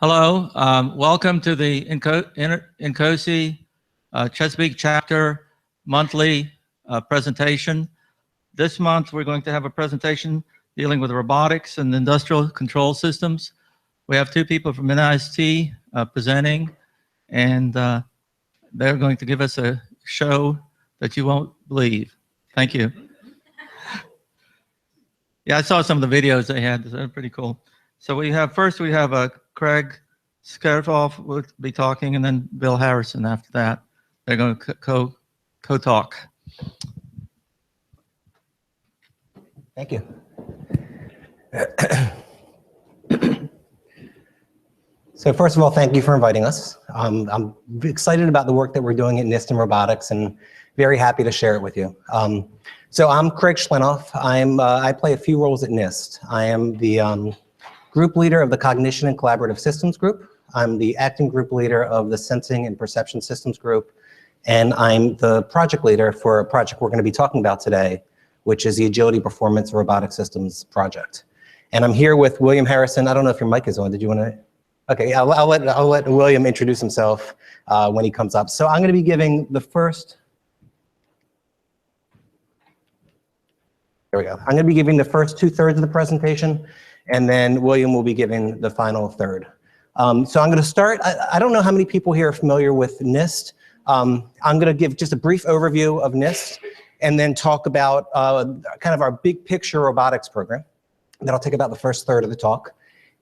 Hello, welcome to the INCOSE Chesapeake Chapter monthly presentation. This month we're going to have a presentation dealing with robotics and industrial control systems. We have two people from NIST presenting, and they're going to give us a show that you won't believe. Thank you. Yeah, I saw some of the videos they had. They're pretty cool. So we have Craig Skertoff will be talking, and then Bill Harrison after that. They're going to co-talk. Thank you. So first of all, thank you for inviting us. I'm excited about the work that we're doing at NIST and Robotics, and very happy to share it with you. So I'm Craig Schlenoff. I play a few roles at NIST. I am the group leader of the Cognition and Collaborative Systems Group. I'm the acting group leader of the Sensing and Perception Systems Group, and I'm the project leader for a project we're going to be talking about today, which is the Agility Performance Robotic Systems Project. And I'm here with William Harrison. I don't know if your mic is on. Did you want to? Okay, I'll let William introduce himself when he comes up. So I'm going to be giving the first. There we go. I'm going to be giving the first 2/3 of the presentation, and then William will be giving the final third. So I'm going to start. I don't know how many people here are familiar with NIST. I'm going to give just a brief overview of NIST, and then talk about kind of our big picture robotics program. That'll take about the first third of the talk.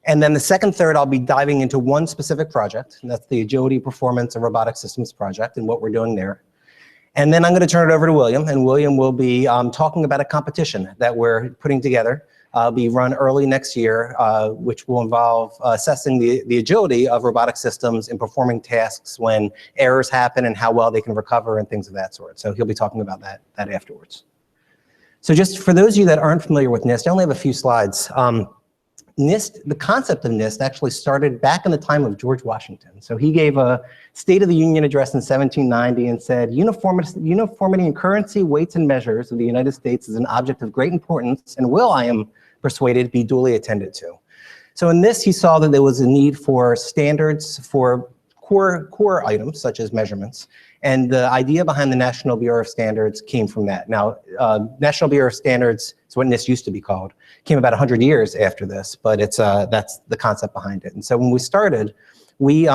And then the second third, I'll be diving into one specific project, and that's the Agility Performance and Robotic Systems Project and what we're doing there. And then I'm going to turn it over to William, and William will be talking about a competition that we're putting together. Be run early next year, which will involve assessing the agility of robotic systems in performing tasks when errors happen and how well they can recover and things of that sort. So he'll be talking about that afterwards. So just for those of you that aren't familiar with NIST, I only have a few slides. NIST, the concept of NIST actually started back in the time of George Washington. So he gave a State of the Union address in 1790 and said, uniformity in currency, weights, and measures of the United States is an object of great importance and will, I am persuaded, be duly attended to. So in this, he saw that there was a need for standards for core items, such as measurements. And the idea behind the National Bureau of Standards came from that. Now, National Bureau of Standards is what NIST used to be called. Came about 100 years after this, but that's the concept behind it. And so when we started, we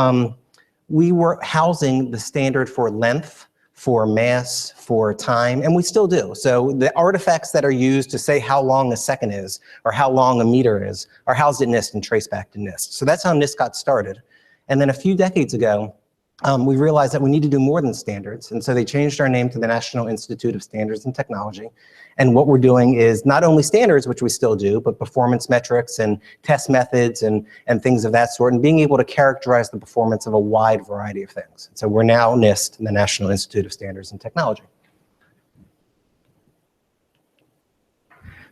were housing the standard for length, for mass, for time, and we still do. So the artifacts that are used to say how long a second is or how long a meter is are housed at NIST and traced back to NIST. So that's how NIST got started. And then a few decades ago, we realized that we need to do more than standards. And so they changed our name to the National Institute of Standards and Technology. And what we're doing is not only standards, which we still do, but performance metrics and test methods and things of that sort, and being able to characterize the performance of a wide variety of things. So we're now NIST, the National Institute of Standards and Technology.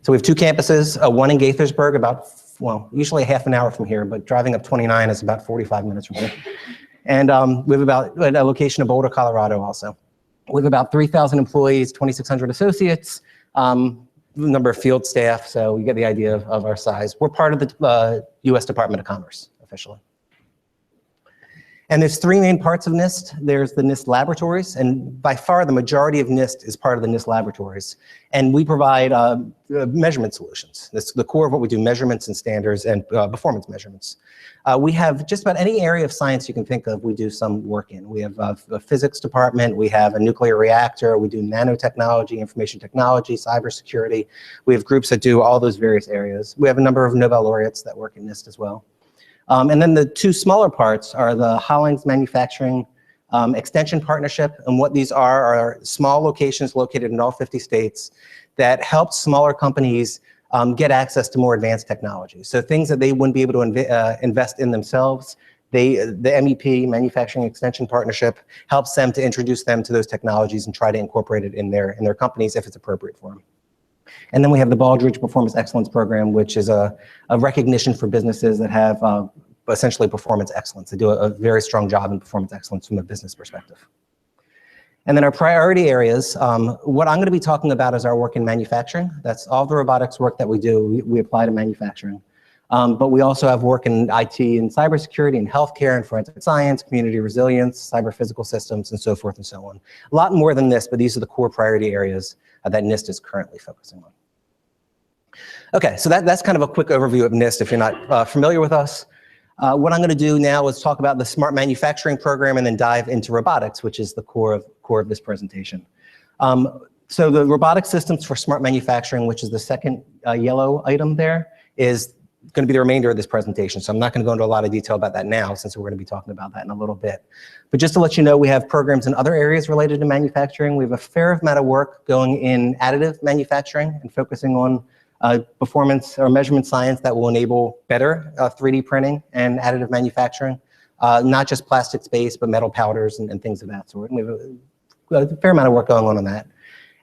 So we have two campuses, one in Gaithersburg, usually a half an hour from here, but driving up 29 is about 45 minutes from here. And we have about a location in Boulder, Colorado also. We have about 3,000 employees, 2,600 associates, number of field staff, so you get the idea of our size. We're part of the US Department of Commerce, officially. And there's three main parts of NIST. There's the NIST laboratories, and by far the majority of NIST is part of the NIST laboratories. And we provide measurement solutions. That's the core of what we do, measurements and standards and performance measurements. We have just about any area of science you can think of, we do some work in. We have a physics department, we have a nuclear reactor, we do nanotechnology, information technology, cybersecurity. We have groups that do all those various areas. We have a number of Nobel laureates that work in NIST as well. And then the two smaller parts are the Hollings Manufacturing Extension Partnership, and what these are small locations located in all 50 states that help smaller companies get access to more advanced technology. So things that they wouldn't be able to invest in themselves, the MEP, Manufacturing Extension Partnership, helps them to introduce them to those technologies and try to incorporate it in their companies if it's appropriate for them. And then we have the Baldrige Performance Excellence Program, which is a recognition for businesses that have essentially performance excellence. They do a very strong job in performance excellence from a business perspective. And then our priority areas, what I'm going to be talking about is our work in manufacturing. That's all the robotics work that we do, we apply to manufacturing. But we also have work in IT and cybersecurity and healthcare and forensic science, community resilience, cyber physical systems, and so forth and so on. A lot more than this, but these are the core priority areas that NIST is currently focusing on. Okay, so that's kind of a quick overview of NIST if you're not familiar with us. What I'm going to do now is talk about the smart manufacturing program and then dive into robotics, which is the core of this presentation. So the robotic systems for smart manufacturing, which is the second yellow item there, is going to be the remainder of this presentation. So I'm not going to go into a lot of detail about that now, since we're going to be talking about that in a little bit. But just to let you know, we have programs in other areas related to manufacturing. We have a fair amount of work going in additive manufacturing and focusing on performance or measurement science that will enable better 3D printing and additive manufacturing, not just plastics-based, but metal powders and things of that sort. And we have a fair amount of work going on that.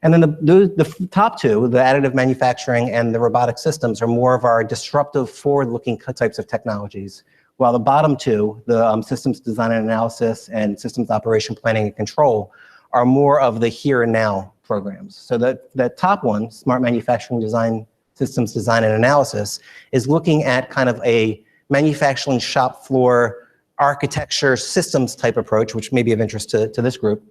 And then the top two, the additive manufacturing and the robotic systems, are more of our disruptive, forward-looking types of technologies, while the bottom two, the systems design and analysis and systems operation planning and control, are more of the here and now programs. So that top one, smart manufacturing design, systems design and analysis, is looking at kind of a manufacturing shop floor architecture systems type approach, which may be of interest to this group.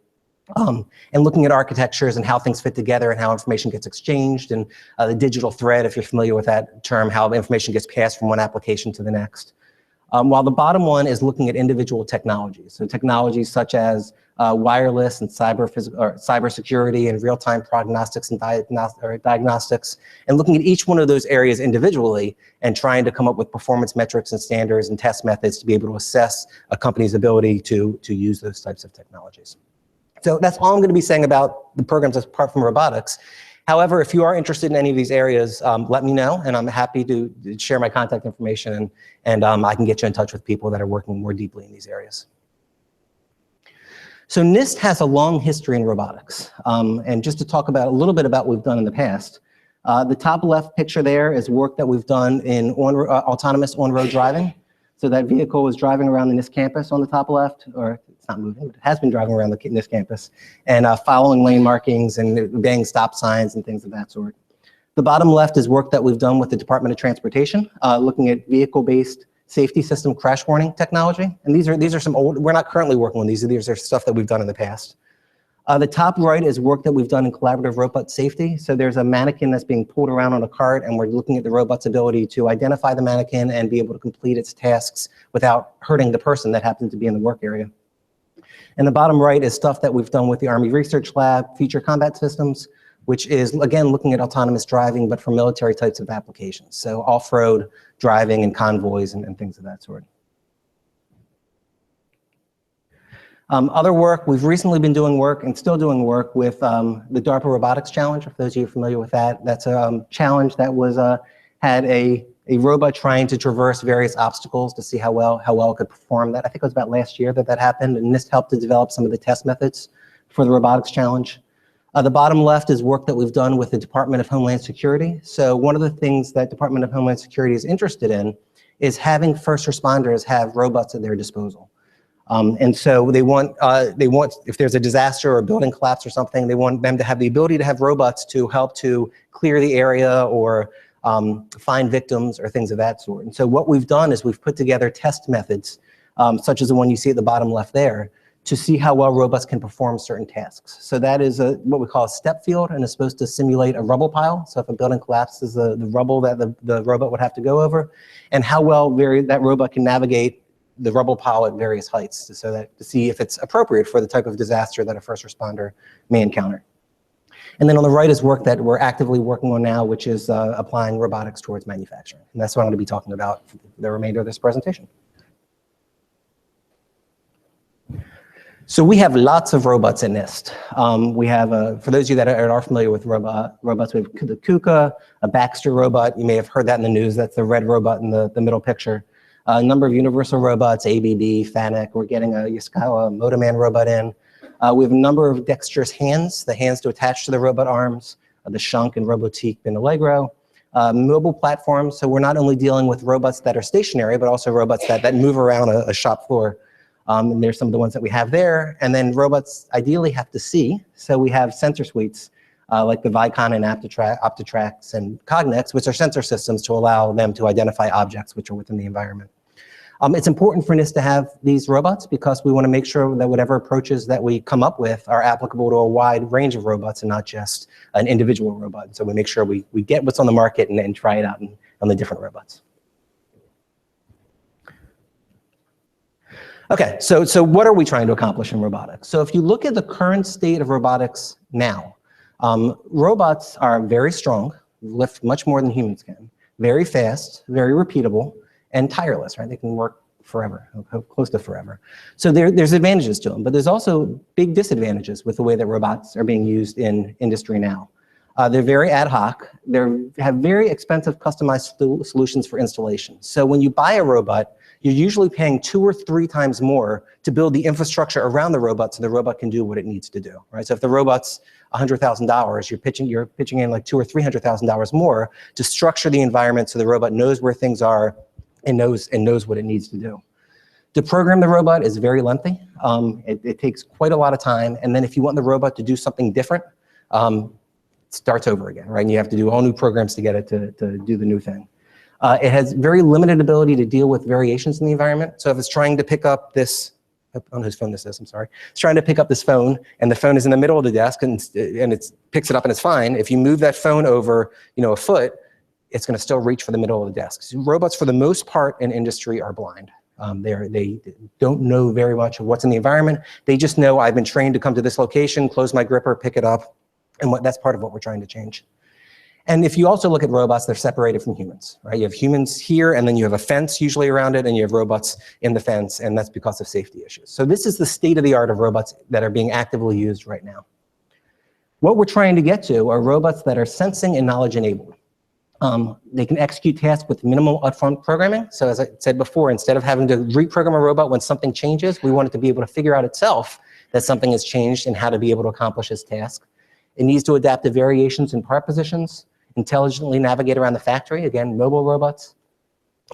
And looking at architectures and how things fit together and how information gets exchanged, and the digital thread, if you're familiar with that term, how information gets passed from one application to the next. While the bottom one is looking at individual technologies. So technologies such as wireless and cybersecurity and real-time prognostics and diagnostics, and looking at each one of those areas individually and trying to come up with performance metrics and standards and test methods to be able to assess a company's ability to use those types of technologies. So that's all I'm going to be saying about the programs apart from robotics. However, if you are interested in any of these areas, let me know, and I'm happy to share my contact information, and I can get you in touch with people that are working more deeply in these areas. So NIST has a long history in robotics, and just to talk about a little bit about what we've done in the past. The top left picture there is work that we've done in autonomous on-road driving. So that vehicle is driving around the NIST campus on the top left, or it's not moving, but it has been driving around the NIST campus, and following lane markings and obeying stop signs and things of that sort. The bottom left is work that we've done with the Department of Transportation, looking at vehicle-based safety system crash warning technology. And these are some old, we're not currently working on these are stuff that we've done in the past. The top right is work that we've done in collaborative robot safety. So there's a mannequin that's being pulled around on a cart, and we're looking at the robot's ability to identify the mannequin and be able to complete its tasks without hurting the person that happens to be in the work area. And the bottom right is stuff that we've done with the Army Research Lab, Future Combat Systems, which is, again, looking at autonomous driving, but for military types of applications. So off-road driving and convoys and things of that sort. Other work, we've recently been doing work and still doing work with the DARPA Robotics Challenge, if those of you are familiar with that. That's a challenge that was had a robot trying to traverse various obstacles to see how well it could perform. That I think it was about last year that happened, and NIST helped to develop some of the test methods for the robotics challenge. The bottom left is work that we've done with the Department of Homeland Security. So one of the things that Department of Homeland Security is interested in is having first responders have robots at their disposal. And so they want, if there's a disaster or a building collapse or something, they want them to have the ability to have robots to help to clear the area or find victims or things of that sort. And so what we've done is we've put together test methods, such as the one you see at the bottom left there, to see how well robots can perform certain tasks. So that is what we call a step field, and it's supposed to simulate a rubble pile. So if a building collapses, the rubble that the robot would have to go over, and how well that robot can navigate the rubble pile at various heights, to see if it's appropriate for the type of disaster that a first responder may encounter. And then on the right is work that we're actively working on now, which is applying robotics towards manufacturing. And that's what I'm going to be talking about for the remainder of this presentation. So we have lots of robots in NIST. We have, for those of you that are familiar with robots, we have the KUKA, a Baxter robot. You may have heard that in the news. That's the red robot in the middle picture. A number of universal robots, ABB, FANUC. We're getting a Yaskawa Motoman robot in. We have a number of dexterous hands, the hands to attach to the robot arms, the Shunk and Robotique and Allegro. Mobile platforms, so we're not only dealing with robots that are stationary, but also robots that move around a shop floor. And there's some of the ones that we have there. And then robots ideally have to see, so we have sensor suites like the Vicon and Optitrax and Cognex, which are sensor systems to allow them to identify objects which are within the environment. It's important for NIST to have these robots because we want to make sure that whatever approaches that we come up with are applicable to a wide range of robots and not just an individual robot. So we make sure we get what's on the market and try it out on the different robots. Okay, so what are we trying to accomplish in robotics? So if you look at the current state of robotics now, robots are very strong, lift much more than humans can, very fast, very repeatable, and tireless, right? They can work forever, close to forever. So there's advantages to them, but there's also big disadvantages with the way that robots are being used in industry now. They're very ad hoc. They have very expensive customized solutions for installation. So when you buy a robot, you're usually paying 2 or 3 times more to build the infrastructure around the robot so the robot can do what it needs to do, right? So if the robot's $100,000, you're pitching in like $200,000 or $300,000 more to structure the environment so the robot knows where things are and knows what it needs to do. To program the robot is very lengthy. It takes quite a lot of time, and then if you want the robot to do something different, it starts over again, right? And you have to do all new programs to get it to do the new thing. It has very limited ability to deal with variations in the environment. So if it's trying to pick up this, I don't know whose phone this is, I'm sorry. It's trying to pick up this phone, and the phone is in the middle of the desk, and it picks it up and it's fine. If you move that phone over, a foot, it's going to still reach for the middle of the desk. So robots, for the most part in industry, are blind. They don't know very much of what's in the environment. They just know I've been trained to come to this location, close my gripper, pick it up, and that's part of what we're trying to change. And if you also look at robots, they're separated from humans, right? You have humans here, and then you have a fence usually around it, and you have robots in the fence, and that's because of safety issues. So this is the state of the art of robots that are being actively used right now. What we're trying to get to are robots that are sensing and knowledge enabled. They can execute tasks with minimal upfront programming. So as I said before, instead of having to reprogram a robot when something changes, we want it to be able to figure out itself that something has changed and how to be able to accomplish its task. It needs to adapt to variations in part positions, intelligently navigate around the factory, again, mobile robots.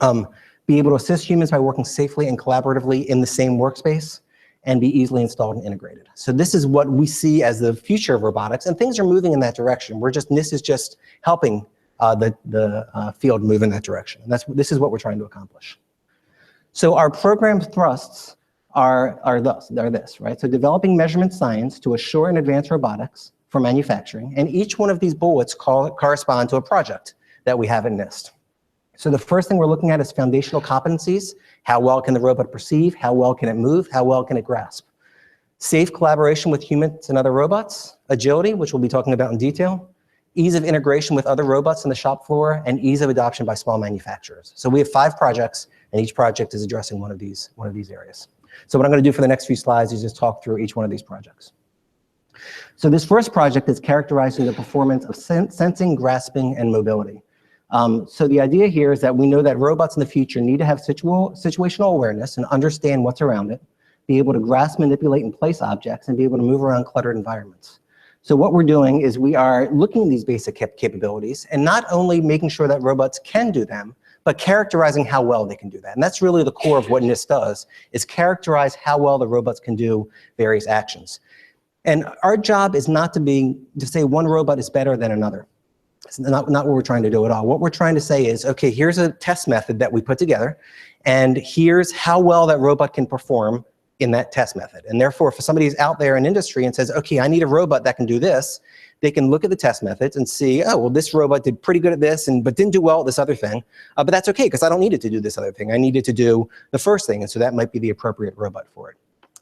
Be able to assist humans by working safely and collaboratively in the same workspace, and be easily installed and integrated. So this is what we see as the future of robotics, and things are moving in that direction. NIST is just helping the field move in that direction. And this is what we're trying to accomplish. So our program thrusts are this, right? So developing measurement science to assure and advance robotics for manufacturing, and each one of these bullets correspond to a project that we have in NIST. So the first thing we're looking at is foundational competencies. How well can the robot perceive? How well can it move? How well can it grasp? Safe collaboration with humans and other robots. Agility, which we'll be talking about in detail. Ease of integration with other robots on the shop floor, and ease of adoption by small manufacturers. So we have 5 projects, and each project is addressing one of these areas. So what I'm going to do for the next few slides is just talk through each one of these projects. So this first project is characterizing the performance of sensing, grasping, and mobility. So the idea here is that we know that robots in the future need to have situational awareness and understand what's around it, be able to grasp, manipulate, and place objects, and be able to move around cluttered environments. So what we're doing is we are looking at these basic capabilities and not only making sure that robots can do them, but characterizing how well they can do that. And that's really the core of what NIST does, is characterize how well the robots can do various actions. And our job is not to say one robot is better than another. It's not what we're trying to do at all. What we're trying to say is, okay, here's a test method that we put together, and here's how well that robot can perform in that test method. And therefore, if somebody's out there in industry and says, okay, I need a robot that can do this, they can look at the test methods and see, oh, well, this robot did pretty good at this, but didn't do well at this other thing. But that's okay, because I don't need it to do this other thing. I need it to do the first thing, and so that might be the appropriate robot for it.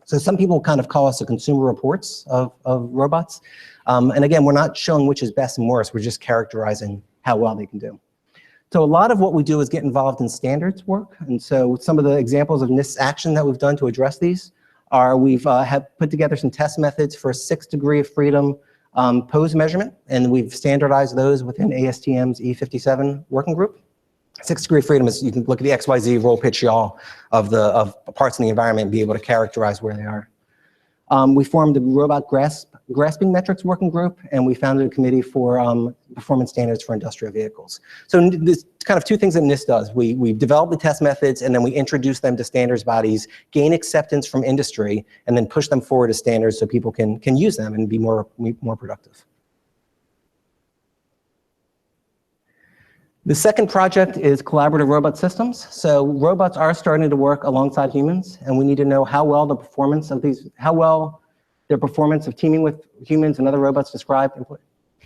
So some people kind of call us the consumer reports of robots. And again, we're not showing which is best and worst. We're just characterizing how well they can do. So a lot of what we do is get involved in standards work. And so some of the examples of NIST action that we've done to address these are have put together some test methods for a 6 degree of freedom pose measurement. And we've standardized those within ASTM's E57 working group. 6 degree of freedom is, you can look at the XYZ roll, pitch, yaw of parts in the environment and be able to characterize where they are. We formed a robot grasping metrics working group, and we founded a committee for performance standards for industrial vehicles. So there's kind of 2 things that NIST does. We develop the test methods, and then we introduce them to standards bodies, gain acceptance from industry, and then push them forward as standards so people can use them and be more productive. The second project is collaborative robot systems. So robots are starting to work alongside humans, and we need to know how well the performance of these, how well their performance of teaming with humans and other robots described,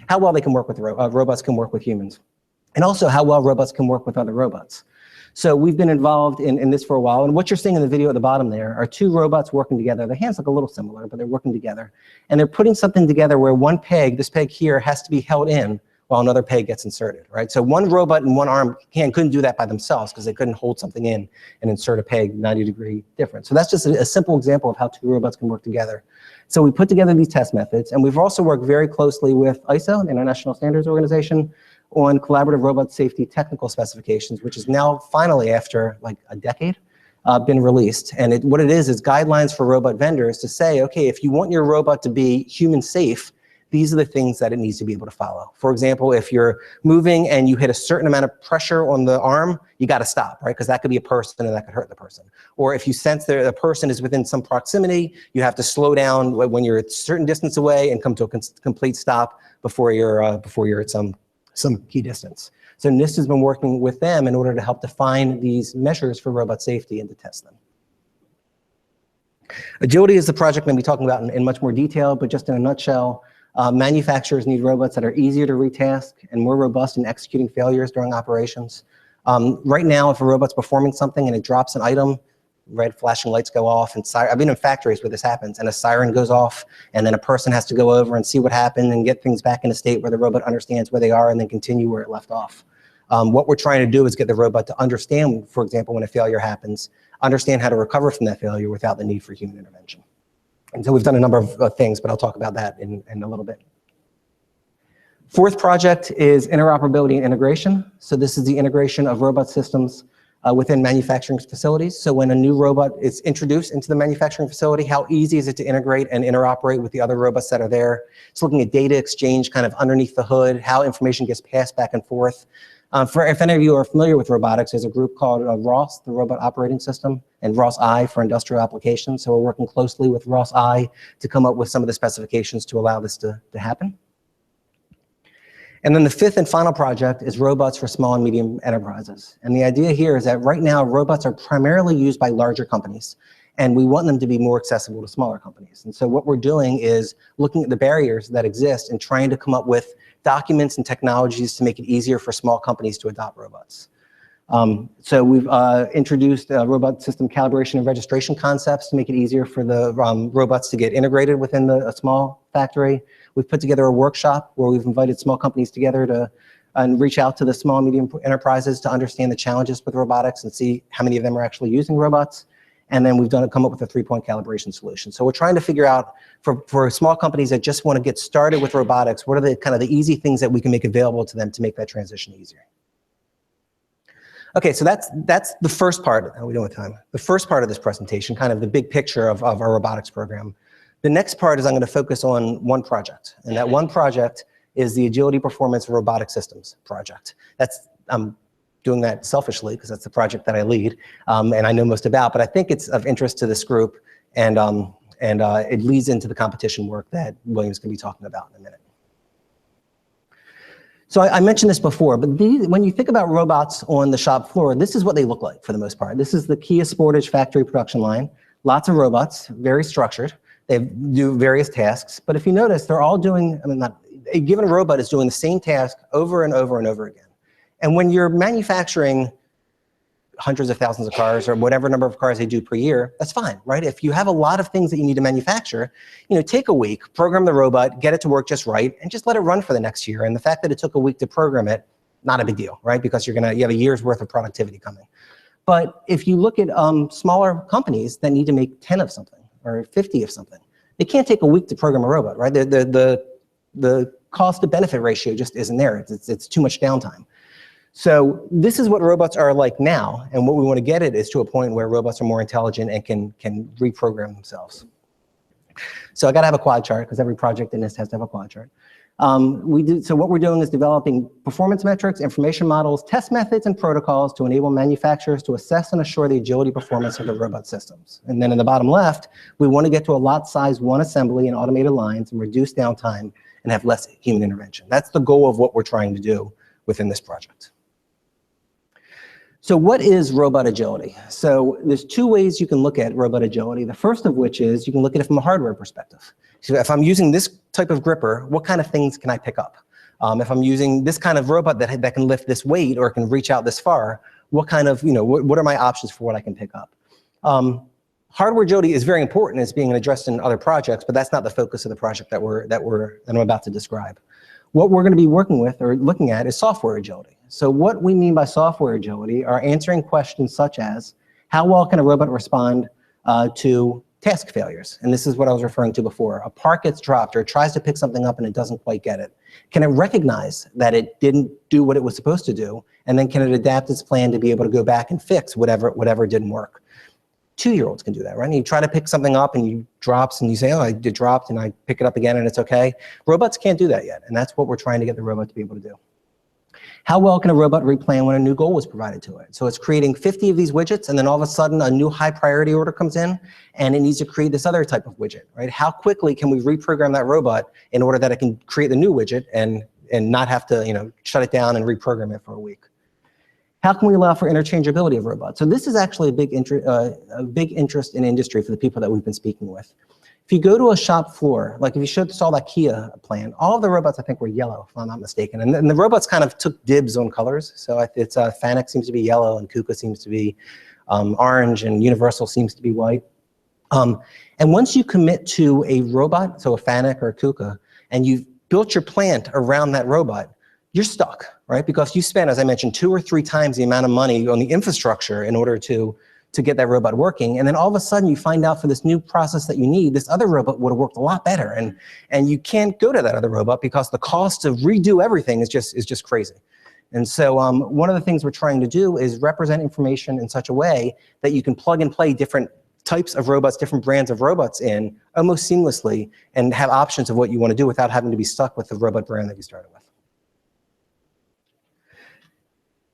how well they can work with robots can work with humans, and also how well robots can work with other robots. So we've been involved in this for a while, and what you're seeing in the video at the bottom there are two robots working together. Their hands look a little similar, but they're working together. And they're putting something together where one peg, this peg here, has to be held in while another peg gets inserted, right? So one robot and one arm couldn't do that by themselves because they couldn't hold something in and insert a peg 90-degree difference. So that's just a simple example of how two robots can work together. So we put together these test methods, and we've also worked very closely with ISO, the International Standards Organization, on collaborative robot safety technical specifications, which is now finally, after like a decade, been released. And what it is guidelines for robot vendors to say, okay, if you want your robot to be human safe, these are the things that it needs to be able to follow. For example, if you're moving and you hit a certain amount of pressure on the arm, you got to stop, right? Because that could be a person and that could hurt the person. Or if you sense that the person is within some proximity, you have to slow down when you're a certain distance away and come to a complete stop before you're at some key distance. So NIST has been working with them in order to help define these measures for robot safety and to test them. Agility is the project I'm going to be talking about in much more detail, but just in a nutshell, manufacturers need robots that are easier to retask and more robust in executing failures during operations. Right now, if a robot's performing something and it drops an item, red flashing lights go off, and I've been in factories where this happens, and a siren goes off, and then a person has to go over and see what happened and get things back in a state where the robot understands where they are and then continue where it left off. What we're trying to do is get the robot to understand, for example, when a failure happens, understand how to recover from that failure without the need for human intervention. And so we've done a number of things, but I'll talk about that in a little bit. Fourth project is interoperability and integration. So this is the integration of robot systems within manufacturing facilities. So when a new robot is introduced into the manufacturing facility, how easy is it to integrate and interoperate with the other robots that are there? It's looking at data exchange kind of underneath the hood, how information gets passed back and forth. If any of you are familiar with robotics, there's a group called ROS, the Robot Operating System, and ROS-I for industrial applications. So we're working closely with ROS-I to come up with some of the specifications to allow this to happen. And then the fifth and final project is robots for small and medium enterprises. And the idea here is that right now, robots are primarily used by larger companies, and we want them to be more accessible to smaller companies. And so what we're doing is looking at the barriers that exist and trying to come up with documents and technologies to make it easier for small companies to adopt robots. So we've introduced robot system calibration and registration concepts to make it easier for the robots to get integrated within a small factory. We've put together a workshop where we've invited small companies together to reach out to the small and medium enterprises to understand the challenges with robotics and see how many of them are actually using robots. And then we've come up with a 3-point calibration solution. So we're trying to figure out for small companies that just want to get started with robotics, what are the kind of the easy things that we can make available to them to make that transition easier. Okay, so that's the first part. How are we doing with time? The first part of this presentation, kind of the big picture of our robotics program. The next part is I'm going to focus on one project, and that one project is the Agility Performance Robotic Systems project. I'm doing that selfishly because that's the project that I lead and I know most about, but I think it's of interest to this group, and it leads into the competition work that William's going to be talking about in a minute. So I mentioned this before, but when you think about robots on the shop floor, this is what they look like for the most part. This is the Kia Sportage factory production line. Lots of robots, very structured. They do various tasks, but if you notice, they're all doing, a given robot is doing the same task over and over and over again. And when you're manufacturing hundreds of thousands of cars or whatever number of cars they do per year, that's fine, right? If you have a lot of things that you need to manufacture, take a week, program the robot, get it to work just right, and just let it run for the next year. And the fact that it took a week to program it, not a big deal, right? Because you have a year's worth of productivity coming. But if you look at smaller companies that need to make 10 of something or 50 of something, they can't take a week to program a robot, right? The cost to benefit ratio just isn't there. It's too much downtime. So this is what robots are like now, and what we want to get it is to a point where robots are more intelligent and can reprogram themselves. So I got to have a quad chart because every project in this has to have a quad chart. So what we're doing is developing performance metrics, information models, test methods, and protocols to enable manufacturers to assess and assure the agility performance of the robot systems. And then in the bottom left, we want to get to a lot size 1 assembly and automated lines and reduce downtime and have less human intervention. That's the goal of what we're trying to do within this project. So what is robot agility? So there's two ways you can look at robot agility. The first of which is you can look at it from a hardware perspective. So if I'm using this type of gripper, what kind of things can I pick up? If I'm using this kind of robot that can lift this weight or can reach out this far, what kind of, what are my options for what I can pick up? Hardware agility is very important. It's being addressed in other projects, but that's not the focus of the project that I'm about to describe. What we're going to be working with or looking at is software agility. So what we mean by software agility are answering questions such as, how well can a robot respond to task failures? And this is what I was referring to before. A part gets dropped or it tries to pick something up and it doesn't quite get it. Can it recognize that it didn't do what it was supposed to do? And then can it adapt its plan to be able to go back and fix whatever didn't work? 2-year-olds can do that, right? And you try to pick something up and you drops and you say, oh, it dropped, and I pick it up again and it's okay. Robots can't do that yet. And that's what we're trying to get the robot to be able to do. How well can a robot replan when a new goal was provided to it? So it's creating 50 of these widgets, and then all of a sudden a new high priority order comes in and it needs to create this other type of widget, right? How quickly can we reprogram that robot in order that it can create the new widget and not have to shut it down and reprogram it for a week? How can we allow for interchangeability of robots? So this is actually a big interest in industry for the people that we've been speaking with. If you go to a shop floor, like if you saw that Kia plan, all of the robots I think were yellow, if I'm not mistaken. And the robots kind of took dibs on colors. So it's Fanuc seems to be yellow, and KUKA seems to be orange, and Universal seems to be white. And once you commit to a robot, so a Fanuc or a KUKA, and you've built your plant around that robot, you're stuck, right? Because you spend, as I mentioned, 2 or 3 times the amount of money on the infrastructure in order to get that robot working. And then all of a sudden you find out for this new process that you need, this other robot would have worked a lot better. And you can't go to that other robot because the cost to redo everything is just crazy. And so one of the things we're trying to do is represent information in such a way that you can plug and play different types of robots, different brands of robots in almost seamlessly, and have options of what you want to do without having to be stuck with the robot brand that you started with.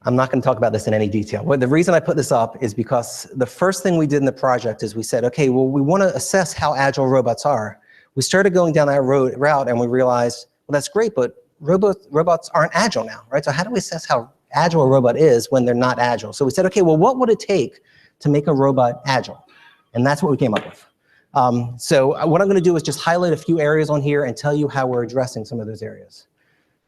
I'm not going to talk about this in any detail. Well, the reason I put this up is because the first thing we did in the project is we said, okay, well, we want to assess how agile robots are. We started going down that route and we realized, well, that's great, but robots aren't agile now, right? So how do we assess how agile a robot is when they're not agile? So we said, okay, well, what would it take to make a robot agile? And that's what we came up with. So what I'm going to do is just highlight a few areas on here and tell you how we're addressing some of those areas.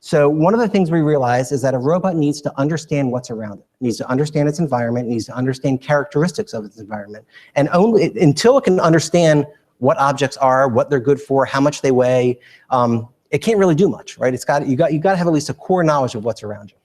So one of the things we realized is that a robot needs to understand what's around it. It needs to understand its environment, it needs to understand characteristics of its environment. And only until it can understand what objects are, what they're good for, how much they weigh, it can't really do much, right? You got to have at least a core knowledge of what's around you.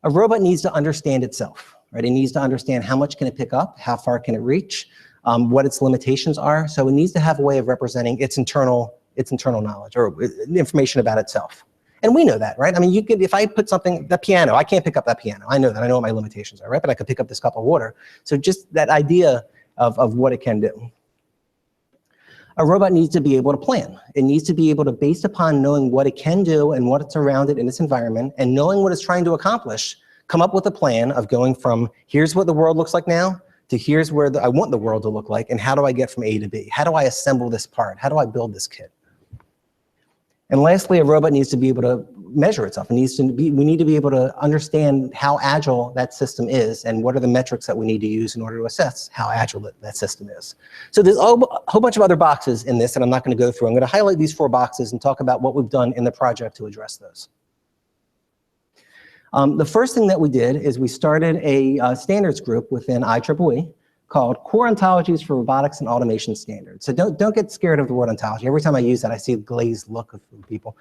A robot needs to understand itself, right? It needs to understand how much can it pick up, how far can it reach, what its limitations are. So it needs to have a way of representing its internal knowledge or information about itself. And we know that, right? I mean, if I put something, the piano, I can't pick up that piano. I know that, I know what my limitations are, right? But I could pick up this cup of water. So just that idea of what it can do. A robot needs to be able to plan. It needs to be able to, based upon knowing what it can do and what's around it in its environment, and knowing what it's trying to accomplish, come up with a plan of going from here's what the world looks like now to here's where I want the world to look like, and how do I get from A to B? How do I assemble this part? How do I build this kit? And lastly, a robot needs to be able to measure itself. We need to be able to understand how agile that system is and what are the metrics that we need to use in order to assess how agile that system is. So there's a whole bunch of other boxes in this that I'm not going to go through. I'm going to highlight these 4 boxes and talk about what we've done in the project to address those. The first thing that we did is we started a standards group within IEEE called Core Ontologies for Robotics and Automation Standards. So don't get scared of the word ontology. Every time I use that, I see a glazed look of people.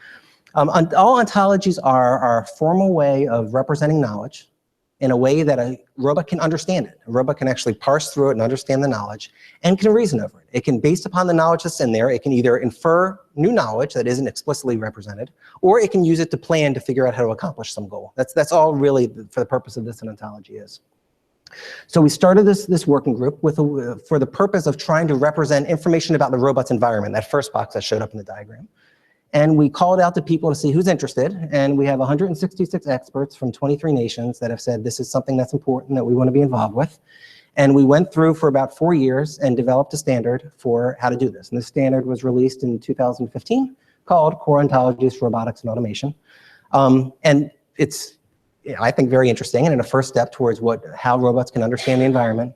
All ontologies are a formal way of representing knowledge in a way that a robot can understand it. A robot can actually parse through it and understand the knowledge and can reason over it. It can, based upon the knowledge that's in there, it can either infer new knowledge that isn't explicitly represented, or it can use it to plan to figure out how to accomplish some goal. That's all really for the purpose of this an ontology is. So we started this working group for the purpose of trying to represent information about the robot's environment, that first box that showed up in the diagram. And we called out to people to see who's interested, and we have 166 experts from 23 nations that have said this is something that's important that we want to be involved with. And we went through for about 4 years and developed a standard for how to do this. And this standard was released in 2015 called Core Ontologies for Robotics and Automation. And I think, very interesting and a first step towards how robots can understand the environment.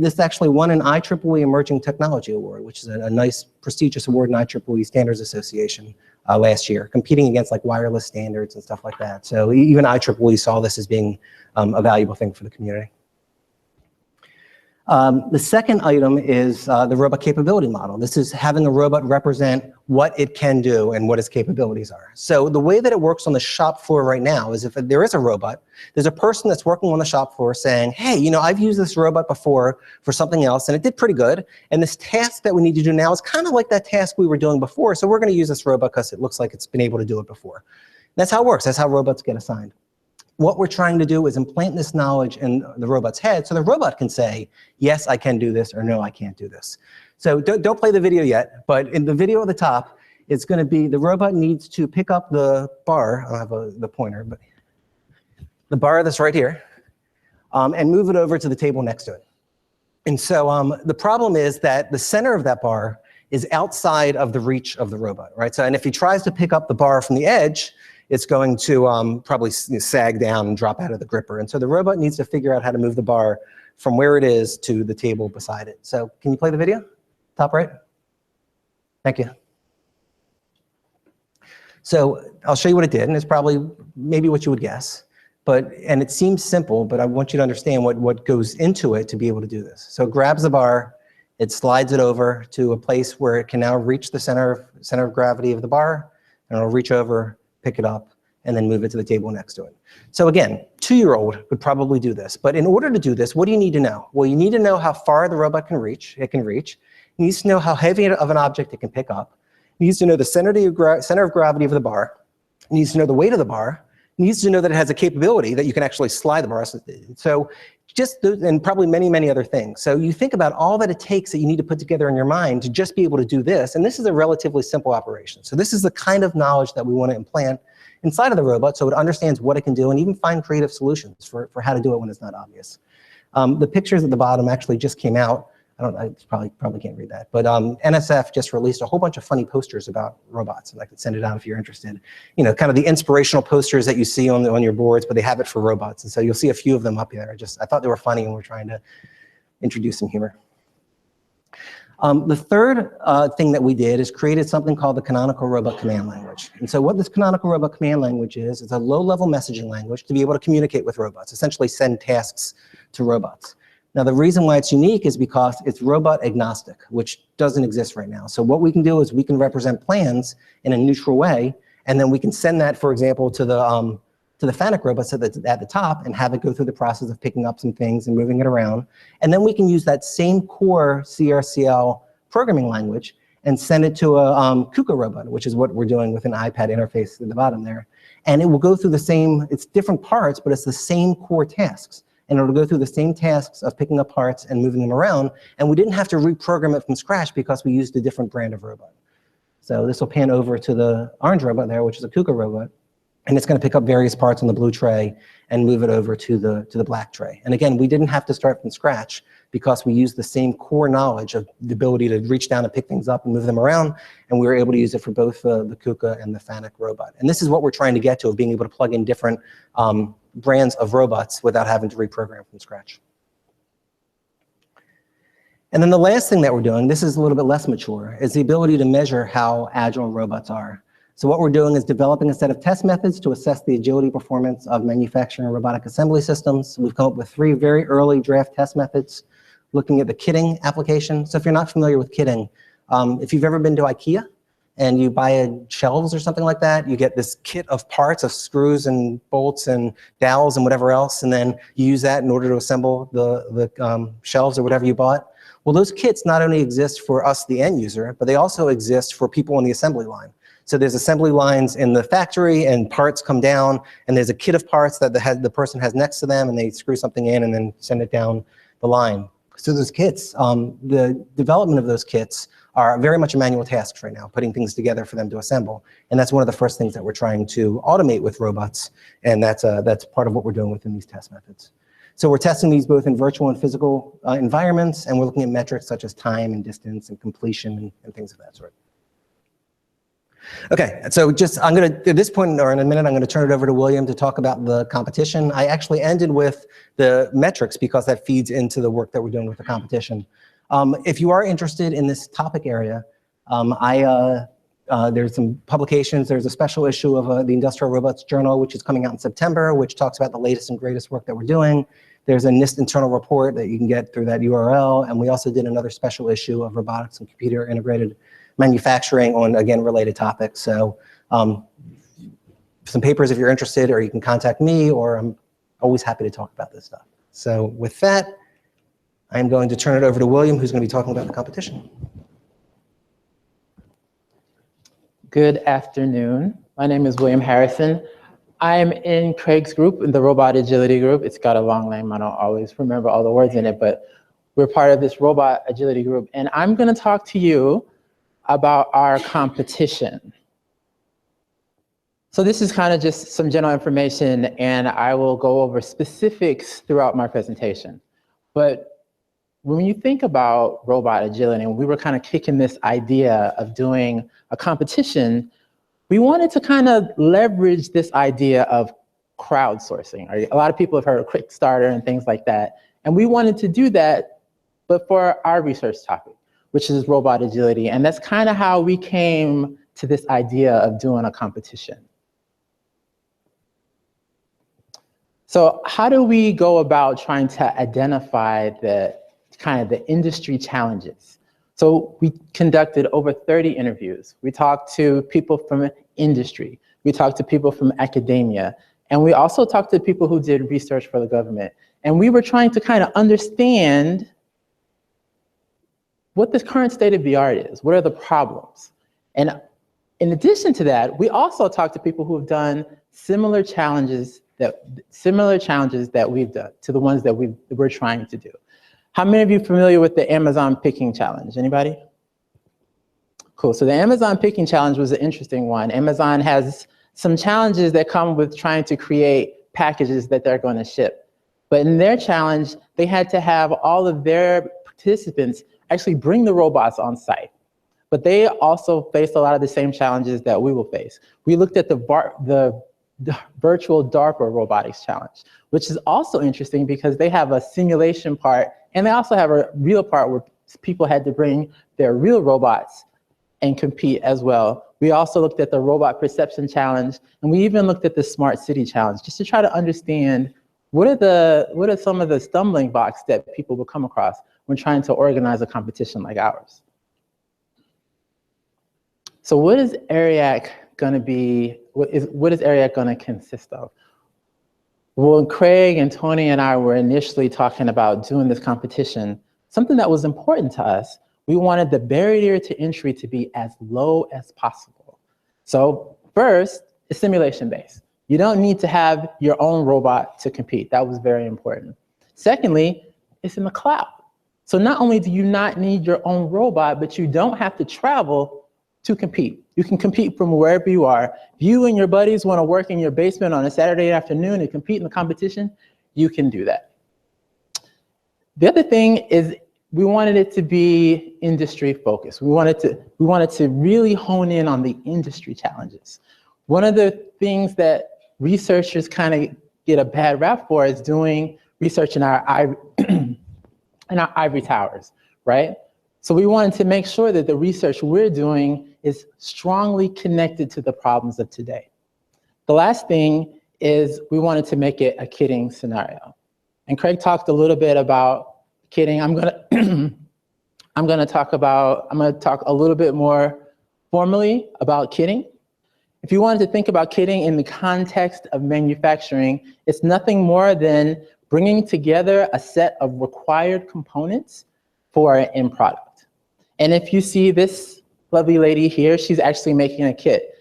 This actually won an IEEE Emerging Technology Award, which is a nice, prestigious award in IEEE Standards Association last year, competing against like wireless standards and stuff like that. So even IEEE saw this as being a valuable thing for the community. The second item is the robot capability model. This is having a robot represent what it can do and what its capabilities are. So the way that it works on the shop floor right now is if there is a robot, there's a person that's working on the shop floor saying, hey, you know, I've used this robot before for something else and it did pretty good. And this task that we need to do now is kind of like that task we were doing before. So we're going to use this robot because it looks like it's been able to do it before. That's how it works. That's how robots get assigned. What we're trying to do is implant this knowledge in the robot's head so the robot can say, yes, I can do this, or no, I can't do this. So don't play the video yet, but in the video at the top, it's going to be the robot needs to pick up the bar. I don't have the pointer, but the bar that's right here, and move it over to the table next to it. And so the problem is that the center of that bar is outside of the reach of the robot, right? So, and if he tries to pick up the bar from the edge, it's going to probably sag down and drop out of the gripper. And so the robot needs to figure out how to move the bar from where it is to the table beside it. So can you play the video? Top right? Thank you. So I'll show you what it did, and it's probably maybe what you would guess. And it seems simple, but I want you to understand what goes into it to be able to do this. So it grabs the bar, it slides it over to a place where it can now reach the center of gravity of the bar, and it'll reach over, pick it up, and then move it to the table next to it. So again, 2-year-old would probably do this. But in order to do this, what do you need to know? Well, you need to know how far the robot can reach. It needs to know how heavy of an object it can pick up. It needs to know the center of gravity of the bar. It needs to know the weight of the bar. It needs to know that it has a capability that you can actually slide the bar. So and probably many, many other things. So you think about all that it takes that you need to put together in your mind to just be able to do this, and this is a relatively simple operation. So this is the kind of knowledge that we want to implant inside of the robot so it understands what it can do and even find creative solutions for how to do it when it's not obvious. The pictures at the bottom actually just came out. I probably can't read that, but NSF just released a whole bunch of funny posters about robots, and I could send it out if you're interested. You know, kind of the inspirational posters that you see on your boards, but they have it for robots, and so you'll see a few of them up there. I thought they were funny, and we're trying to introduce some humor. The third thing that we did is created something called the Canonical Robot Command Language. And so what this Canonical Robot Command Language is a low-level messaging language to be able to communicate with robots, essentially send tasks to robots. Now, the reason why it's unique is because it's robot agnostic, which doesn't exist right now. So what we can do is we can represent plans in a neutral way, and then we can send that, for example, to the FANUC robots at the top and have it go through the process of picking up some things and moving it around. And then we can use that same core CRCL programming language and send it to a KUKA robot, which is what we're doing with an iPad interface at the bottom there. And it will go through the same, it's different parts, but it's the same core tasks. And it'll go through the same tasks of picking up parts and moving them around. And we didn't have to reprogram it from scratch because we used a different brand of robot. So this will pan over to the orange robot there, which is a KUKA robot. And it's going to pick up various parts on the blue tray and move it over to the black tray. And again, we didn't have to start from scratch because we used the same core knowledge of the ability to reach down and pick things up and move them around. And we were able to use it for both the KUKA and the FANUC robot. And this is what we're trying to get to, of being able to plug in different brands of robots without having to reprogram from scratch. And then the last thing that we're doing, this is a little bit less mature, is the ability to measure how agile robots are. So what we're doing is developing a set of test methods to assess the agility performance of manufacturing robotic assembly systems. We've come up with 3 very early draft test methods looking at the kitting application. So if you're not familiar with kitting, if you've ever been to IKEA and you buy shelves or something like that, you get this kit of parts of screws and bolts and dowels and whatever else, and then you use that in order to assemble the shelves or whatever you bought. Well, those kits not only exist for us, the end user, but they also exist for people on the assembly line. So there's assembly lines in the factory and parts come down, and there's a kit of parts that the person has next to them, and they screw something in and then send it down the line. So those kits, the development of those kits are very much a manual task right now, putting things together for them to assemble. And that's one of the first things that we're trying to automate with robots, and that's part of what we're doing within these test methods. So we're testing these both in virtual and physical environments, and we're looking at metrics such as time and distance and completion and things of that sort. Okay, so at this point, or in a minute, I'm gonna turn it over to William to talk about the competition. I actually ended with the metrics because that feeds into the work that we're doing with the competition. If you are interested in this topic area, there's some publications. There's a special issue of the Industrial Robots Journal, which is coming out in September, which talks about the latest and greatest work that we're doing. There's a NIST internal report that you can get through that URL, and we also did another special issue of robotics and computer integrated manufacturing on, again, related topics. So some papers if you're interested, or you can contact me, or I'm always happy to talk about this stuff. So with that, I'm going to turn it over to William, who's going to be talking about the competition. Good afternoon. My name is William Harrison. I'm in Craig's group, in the Robot Agility group. It's got a long name. I don't always remember all the words in it, but we're part of this Robot Agility group. And I'm going to talk to you about our competition. So this is kind of just some general information, and I will go over specifics throughout my presentation. But when you think about robot agility, and we were kind of kicking this idea of doing a competition, we wanted to kind of leverage this idea of crowdsourcing. A lot of people have heard of Quickstarter and things like that. And we wanted to do that, but for our research topic, which is robot agility. And that's kind of how we came to this idea of doing a competition. So how do we go about trying to identify the industry challenges? So we conducted over 30 interviews. We talked to people from industry. We talked to people from academia. And we also talked to people who did research for the government. And we were trying to kind of understand what the current state of the art is. What are the problems? And in addition to that, we also talked to people who have done similar challenges that we've done to the ones that we're trying to do. How many of you are familiar with the Amazon picking challenge? Anybody? Cool. So the Amazon picking challenge was an interesting one. Amazon has some challenges that come with trying to create packages that they're going to ship. But in their challenge, they had to have all of their participants actually bring the robots on site. But they also faced a lot of the same challenges that we will face. We looked at the virtual DARPA robotics challenge, which is also interesting because they have a simulation part, and they also have a real part where people had to bring their real robots and compete as well. We also looked at the robot perception challenge, and we even looked at the smart city challenge, just to try to understand what are some of the stumbling blocks that people will come across when trying to organize a competition like ours. So what is AREAC going to be? What is AREAC going to consist of? Well, Craig and Tony and I were initially talking about doing this competition. Something that was important to us, we wanted the barrier to entry to be as low as possible. So first, it's simulation-based. You don't need to have your own robot to compete. That was very important. Secondly, it's in the cloud. So not only do you not need your own robot, but you don't have to travel to compete. You can compete from wherever you are. If you and your buddies want to work in your basement on a Saturday afternoon and compete in the competition, you can do that. The other thing is we wanted it to be industry focused. We wanted to really hone in on the industry challenges. One of the things that researchers kind of get a bad rap for is doing research in our ivory towers, right? So we wanted to make sure that the research we're doing is strongly connected to the problems of today. The last thing is we wanted to make it a kitting scenario. And Craig talked a little bit about kitting. I'm gonna talk a little bit more formally about kitting. If you wanted to think about kitting in the context of manufacturing, it's nothing more than bringing together a set of required components for an end product. And if you see this lovely lady here, she's actually making a kit.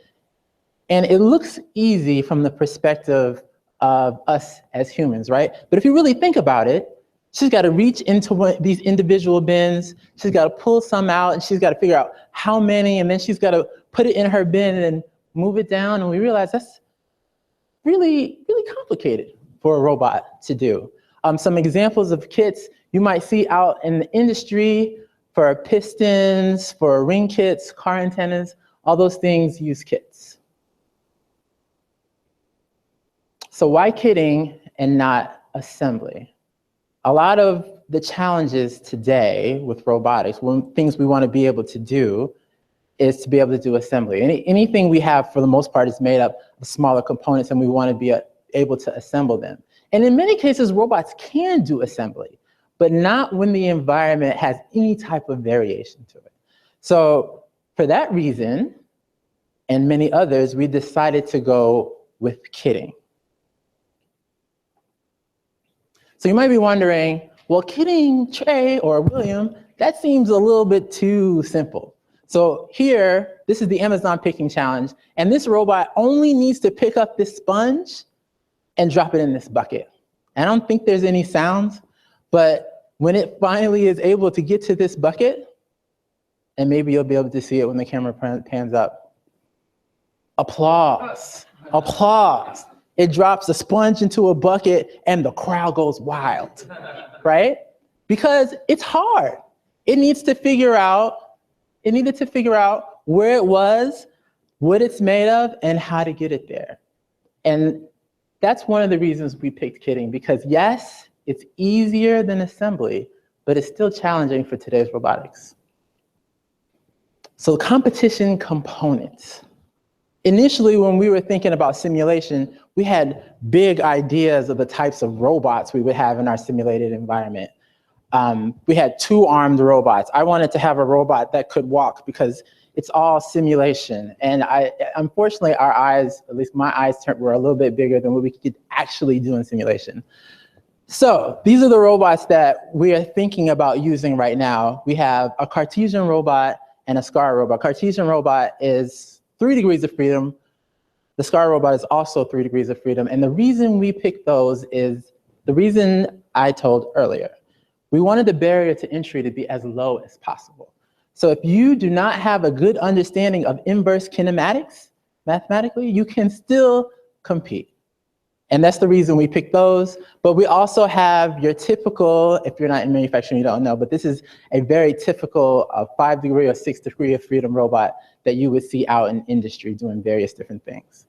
And it looks easy from the perspective of us as humans, right? But if you really think about it, she's got to reach into these individual bins, she's got to pull some out, and she's got to figure out how many, and then she's got to put it in her bin and move it down, and we realize that's really, really complicated for a robot to do. Some examples of kits you might see out in the industry for pistons, for ring kits, car antennas, All those things use kits. So why kitting and not assembly? A lot of the challenges today with robotics, things we want to be able to do, is to be able to do assembly. Anything we have, for the most part, is made up of smaller components, and we want to be able to assemble them. And in many cases, robots can do assembly, but not when the environment has any type of variation to it. So for that reason, and many others, we decided to go with kitting. So you might be wondering, well, kitting Trey or William, that seems a little bit too simple. So here, this is the Amazon picking challenge, and this robot only needs to pick up this sponge and drop it in this bucket. I don't think there's any sounds, but when it finally is able to get to this bucket, and maybe you'll be able to see it when the camera pans up, applause, applause. It drops a sponge into a bucket and the crowd goes wild, right? Because it's hard. It needed to figure out where it was, what it's made of, and how to get it there. And that's one of the reasons we picked kitting, because yes, it's easier than assembly, but it's still challenging for today's robotics. So competition components. Initially, when we were thinking about simulation, we had big ideas of the types of robots we would have in our simulated environment. We had 2-armed robots. I wanted to have a robot that could walk because it's all simulation. And unfortunately, our eyes, at least my eyes, were a little bit bigger than what we could actually do in simulation. So these are the robots that we are thinking about using right now. We have a Cartesian robot and a SCAR robot. Cartesian robot is 3 degrees of freedom. The SCAR robot is also 3 degrees of freedom. And the reason we picked those is the reason I told earlier. We wanted the barrier to entry to be as low as possible. So if you do not have a good understanding of inverse kinematics, mathematically, you can still compete. And that's the reason we picked those. But we also have your typical, if you're not in manufacturing, you don't know, but this is a very typical 5 degree or 6 degree of freedom robot that you would see out in industry doing various different things.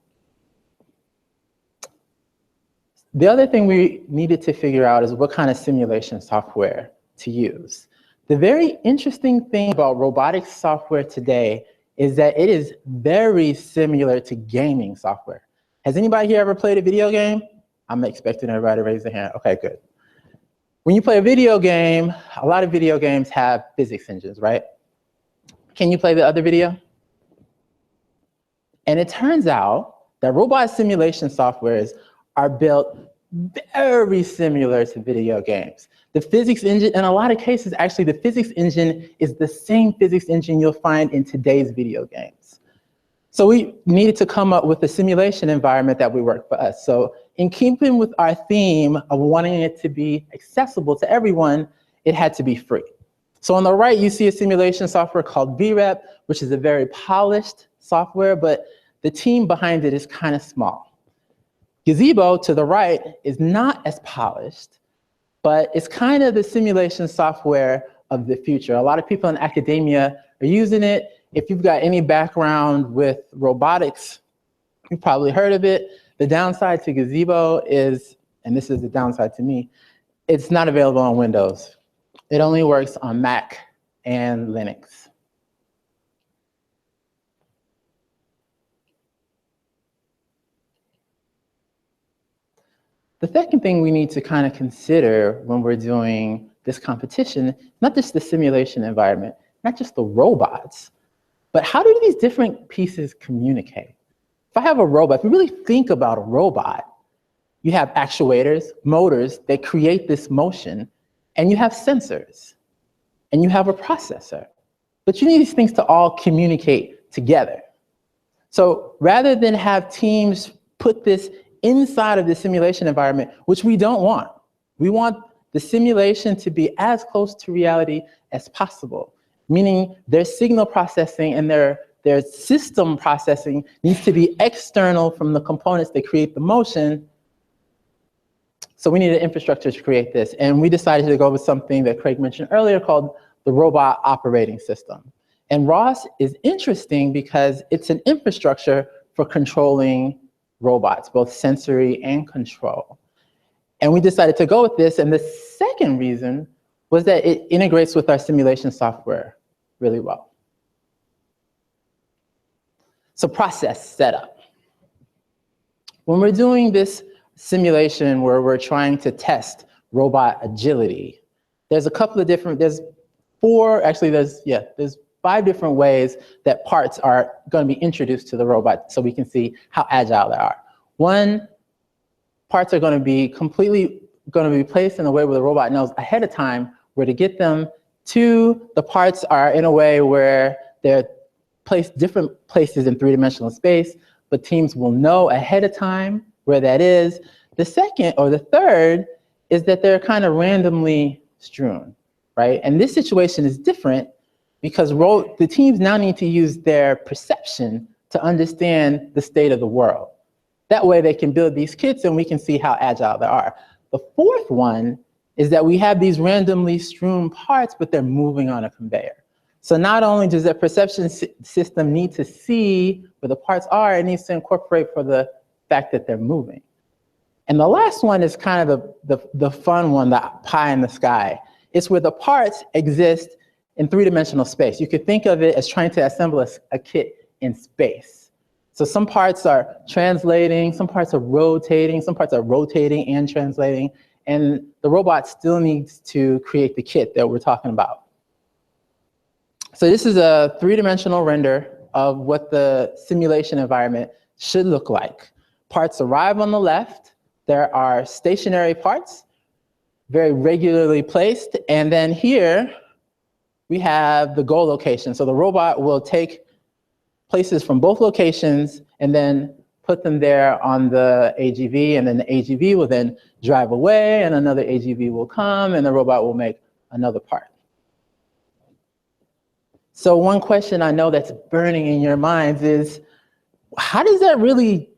The other thing we needed to figure out is what kind of simulation software to use. The very interesting thing about robotics software today is that it is very similar to gaming software. Has anybody here ever played a video game? I'm expecting everybody to raise their hand. Okay, good. When you play a video game, a lot of video games have physics engines, right? Can you play the other video? And it turns out that robot simulation softwares are built very similar to video games. The physics engine, in a lot of cases, actually, the physics engine is the same physics engine you'll find in today's video games. So we needed to come up with a simulation environment that would work for us. So in keeping with our theme of wanting it to be accessible to everyone, it had to be free. So on the right, you see a simulation software called VREP, which is a very polished software, but the team behind it is kind of small. Gazebo, to the right, is not as polished, but it's kind of the simulation software of the future. A lot of people in academia are using it. If you've got any background with robotics, you've probably heard of it. The downside to Gazebo is, and this is the downside to me, it's not available on Windows. It only works on Mac and Linux. The second thing we need to kind of consider when we're doing this competition, not just the simulation environment, not just the robots, but how do these different pieces communicate? If I have a robot, if you really think about a robot, you have actuators, motors that create this motion, and you have sensors, and you have a processor. But you need these things to all communicate together. So rather than have teams put this inside of the simulation environment, which we don't want. We want the simulation to be as close to reality as possible, meaning their signal processing and their system processing needs to be external from the components that create the motion. So we need an infrastructure to create this. And we decided to go with something that Craig mentioned earlier called the robot operating system. And ROS is interesting because it's an infrastructure for controlling robots, both sensory and control. And we decided to go with this. And the second reason was that it integrates with our simulation software really well. So process setup. When we're doing this simulation where we're trying to test robot agility, there's a couple of different, there's 5 different ways that parts are going to be introduced to the robot so we can see how agile they are. One, parts are going to be placed in a way where the robot knows ahead of time where to get them. 2, the parts are in a way where they're placed different places in 3-dimensional space, but teams will know ahead of time where that is. The second, or the third, is that they're kind of randomly strewn, right? And this situation is different because the teams now need to use their perception to understand the state of the world. That way they can build these kits and we can see how agile they are. The fourth one is that we have these randomly strewn parts, but they're moving on a conveyor. So not only does the perception system need to see where the parts are, it needs to incorporate for the fact that they're moving. And the last one is kind of the fun one, the pie in the sky. It's where the parts exist in 3-dimensional space. You could think of it as trying to assemble a kit in space. So some parts are translating, some parts are rotating, some parts are rotating and translating, and the robot still needs to create the kit that we're talking about. So this is a 3-dimensional render of what the simulation environment should look like. Parts arrive on the left. There are stationary parts, very regularly placed, and then here we have the goal location. So the robot will take places from both locations and then put them there on the AGV, and then the AGV will then drive away, and another AGV will come, and the robot will make another part. So one question I know that's burning in your minds is, how does that really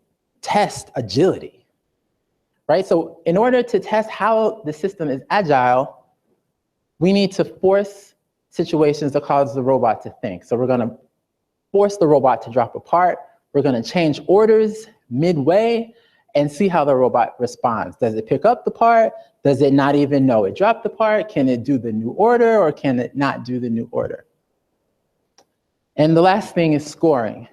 test agility, right? So in order to test how the system is agile, we need to force situations that cause the robot to think. So we're going to force the robot to drop a part. We're going to change orders midway and see how the robot responds. Does it pick up the part? Does it not even know it dropped the part? Can it do the new order, or can it not do the new order? And the last thing is scoring.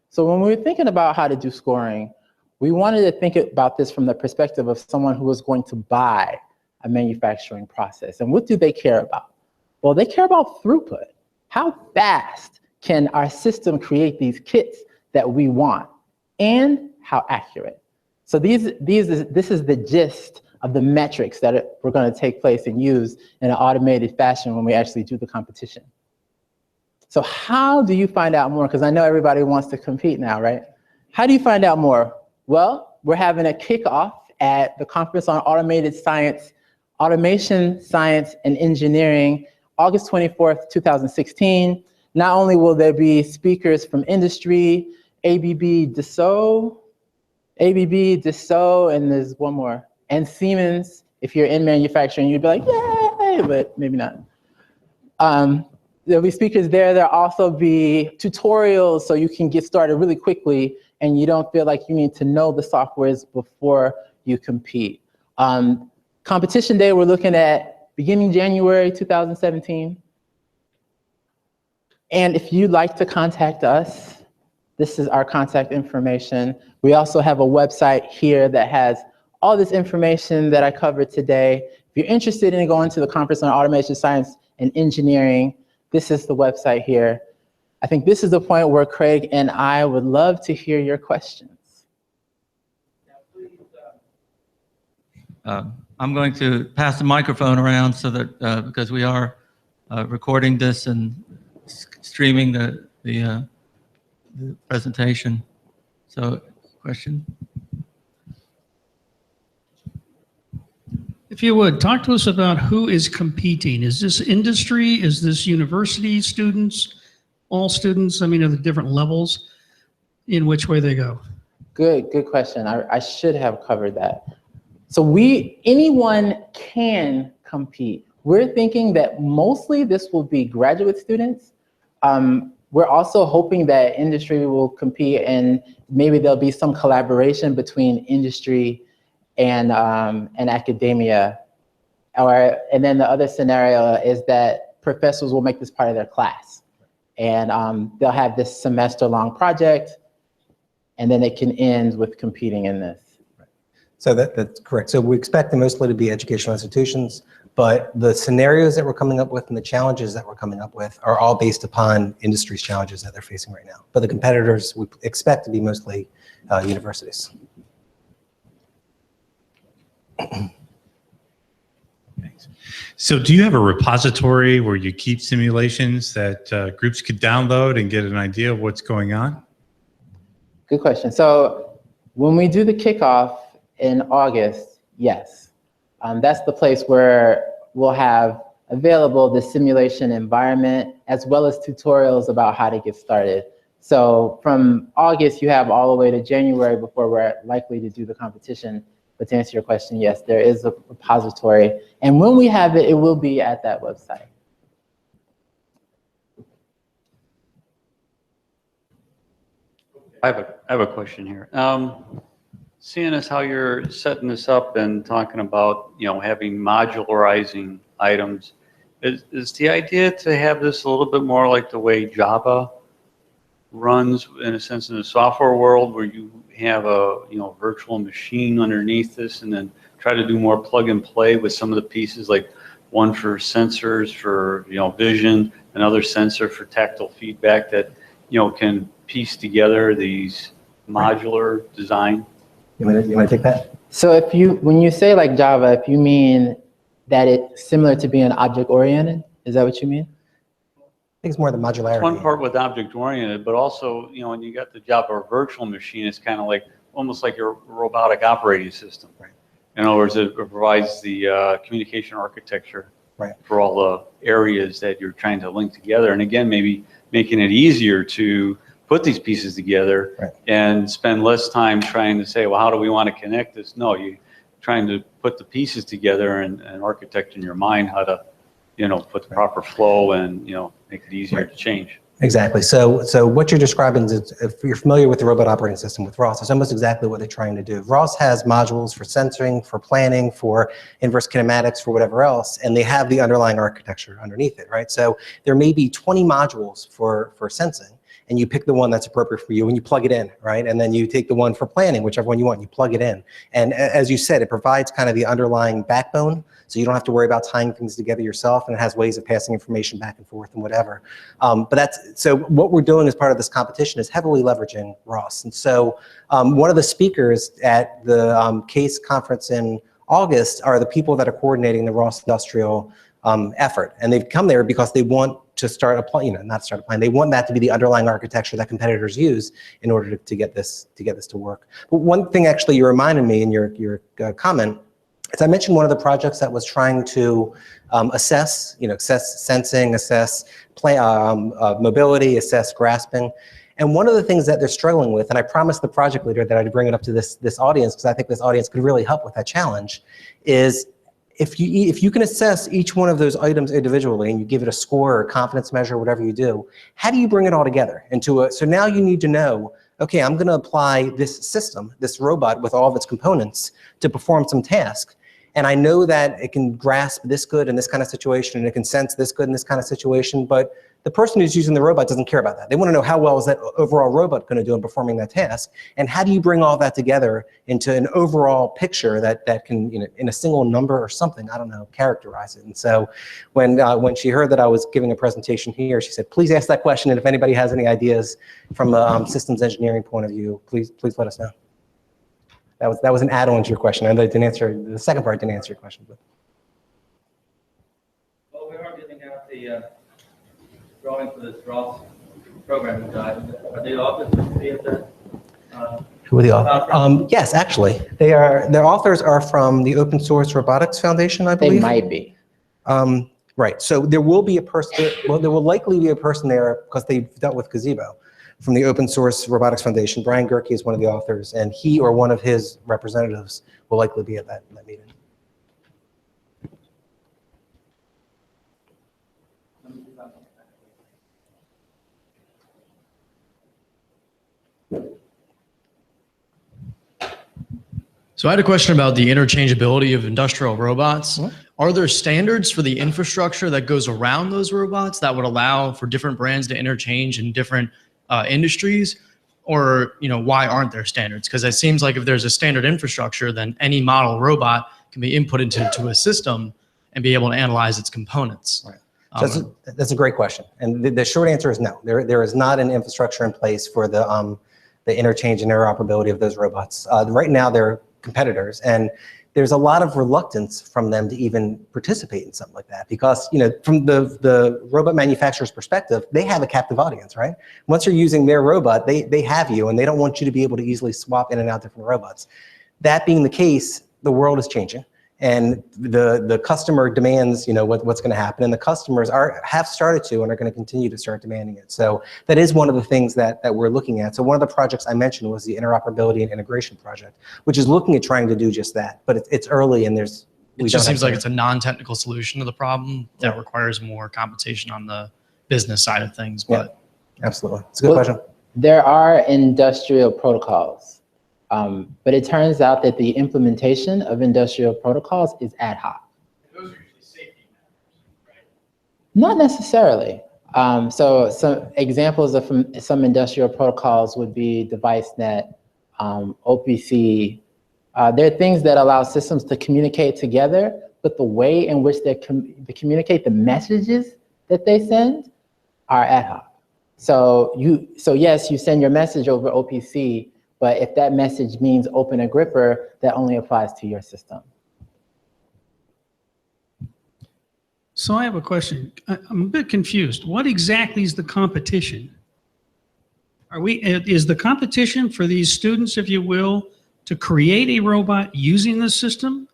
So when we were thinking about how to do scoring, we wanted to think about this from the perspective of someone who was going to buy a manufacturing process. And what do they care about? Well, they care about throughput. How fast can our system create these kits that we want, and how accurate? So this is the gist of the metrics that we're going to take place and use in an automated fashion when we actually do the competition. So how do you find out more? Because I know everybody wants to compete now, right? How do you find out more? Well, we're having a kickoff at the Conference on Automated Science, Automation, Science, and Engineering, August 24th, 2016. Not only will there be speakers from industry, ABB Dassault, and there's one more, and Siemens. If you're in manufacturing, you'd be like, yay, but maybe not. There'll be speakers there. There'll also be tutorials so you can get started really quickly and you don't feel like you need to know the softwares before you compete. Competition day, we're looking at beginning January 2017. And if you'd like to contact us, this is our contact information. We also have a website here that has all this information that I covered today. If you're interested in going to the Conference on Automation, Science, and Engineering, this is the website here. I think this is the point where Craig and I would love to hear your questions. I'm going to pass the microphone around so that, because we are recording this and streaming the presentation. So, question? If you would, talk to us about who is competing. Is this industry? Is this university students? All students? I mean, are the different levels? In which way they go? Good question. I should have covered that. So anyone can compete. We're thinking that mostly this will be graduate students, We're also hoping that industry will compete, and maybe there'll be some collaboration between industry and academia. And then the other scenario is that professors will make this part of their class. And they'll have this semester-long project, and then it can end with competing in this. So that's correct. So we expect them mostly to be educational institutions, but the scenarios that we're coming up with and the challenges that we're coming up with are all based upon industry's challenges that they're facing right now. But the competitors we expect to be mostly universities. Thanks. So do you have a repository where you keep simulations that groups could download and get an idea of what's going on? Good question. So when we do the kickoff in August, yes. That's the place where we'll have available the simulation environment as well as tutorials about how to get started. So from August, you have all the way to January before we're likely to do the competition. But to answer your question, yes, there is a repository. And when we have it, it will be at that website. I have a question here. Seeing as how you're setting this up and talking about, having modularizing items, is the idea to have this a little bit more like the way Java runs, in a sense, in the software world, where you have a virtual machine underneath this, and then try to do more plug and play with some of the pieces, like one for sensors for vision, another sensor for tactile feedback that can piece together these modular design? You want to take that? So when you say like Java, if you mean that it's similar to being object-oriented, is that what you mean? I think it's more the modularity. It's one part with object-oriented, but also, when you got the Java virtual machine, it's kind of like, almost like your robotic operating system. Right. In other words, it provides the communication architecture right. for all the areas that you're trying to link together. And again, maybe making it easier to put these pieces together right. and spend less time trying to say, well, how do we want to connect this? No, you're trying to put the pieces together and architect in your mind how to, put the proper flow and, make it easier right. to change. Exactly. So what you're describing is, if you're familiar with the robot operating system with ROS, it's almost exactly what they're trying to do. ROS has modules for sensing, for planning, for inverse kinematics, for whatever else, and they have the underlying architecture underneath it, right? So there may be 20 modules for sensing, and you pick the one that's appropriate for you and you plug it in, right? And then you take the one for planning, whichever one you want, you plug it in. And as you said, it provides kind of the underlying backbone, so you don't have to worry about tying things together yourself, and it has ways of passing information back and forth and whatever. So what we're doing as part of this competition is heavily leveraging ROS. And so one of the speakers at the CASE conference in August are the people that are coordinating the ROS industrial effort. And they've come there because they want to start applying, not start applying. They want that to be the underlying architecture that competitors use in order to get this to work. But one thing actually you reminded me in your comment is I mentioned one of the projects that was trying to assess sensing, assess mobility, assess grasping. And one of the things that they're struggling with, and I promised the project leader that I'd bring it up to this audience because I think this audience could really help with that challenge, is if you can assess each one of those items individually and you give it a score or a confidence measure, whatever you do, how do you bring it all together so now you need to know, okay, I'm going to apply this system, this robot with all of its components to perform some task. And I know that it can grasp this good in this kind of situation, and it can sense this good in this kind of situation, but the person who's using the robot doesn't care about that. They want to know how well is that overall robot going to do in performing that task, and how do you bring all that together into an overall picture that can, in a single number or something, I don't know, characterize it. And so when she heard that I was giving a presentation here, she said, please ask that question, and if anybody has any ideas from a systems engineering point of view, please let us know. That was an add-on to your question. I didn't answer, the second part didn't answer your question. But. Well, we are giving out the drawing for this ROS programming guide. Are the authors going to be at that? Who are the authors? Yes, actually. Their authors are from the Open Source Robotics Foundation, I believe. They might be. Right. So there will be a person, well, there will likely be a person there because they've dealt with Gazebo from the Open Source Robotics Foundation. Brian Gerke is one of the authors, and he or one of his representatives will likely be at that meeting. So I had a question about the interchangeability of industrial robots. Are there standards for the infrastructure that goes around those robots that would allow for different brands to interchange in different industries? Or, why aren't there standards? Because it seems like if there's a standard infrastructure, then any model robot can be input into a system and be able to analyze its components. Right. So that's a great question. And the short answer is no. There is not an infrastructure in place for the interchange and interoperability of those robots. Right now, they're competitors, and there's a lot of reluctance from them to even participate in something like that because, from the robot manufacturer's perspective, they have a captive audience, right? Once you're using their robot, they have you, and they don't want you to be able to easily swap in and out different robots. That being the case, the world is changing. And the customer demands, what's going to happen, and the customers have started to and are going to continue to start demanding it. So that is one of the things that we're looking at. So one of the projects I mentioned was the Interoperability and Integration project, which is looking at trying to do just that. But it's early, and it just seems like it's a non-technical solution to the problem that requires more compensation on the business side of things. But absolutely, it's a good question. There are industrial protocols. But it turns out that the implementation of industrial protocols is ad hoc. Those are usually safety matters, right? Not necessarily. So some examples of some industrial protocols would be DeviceNet, OPC. There are things that allow systems to communicate together, but the way in which they communicate the messages that they send are ad hoc. So yes, you send your message over OPC, but if that message means open a gripper, that only applies to your system. So I have a question. I'm a bit confused. What exactly is the competition? Is the competition for these students, if you will, to create a robot using the system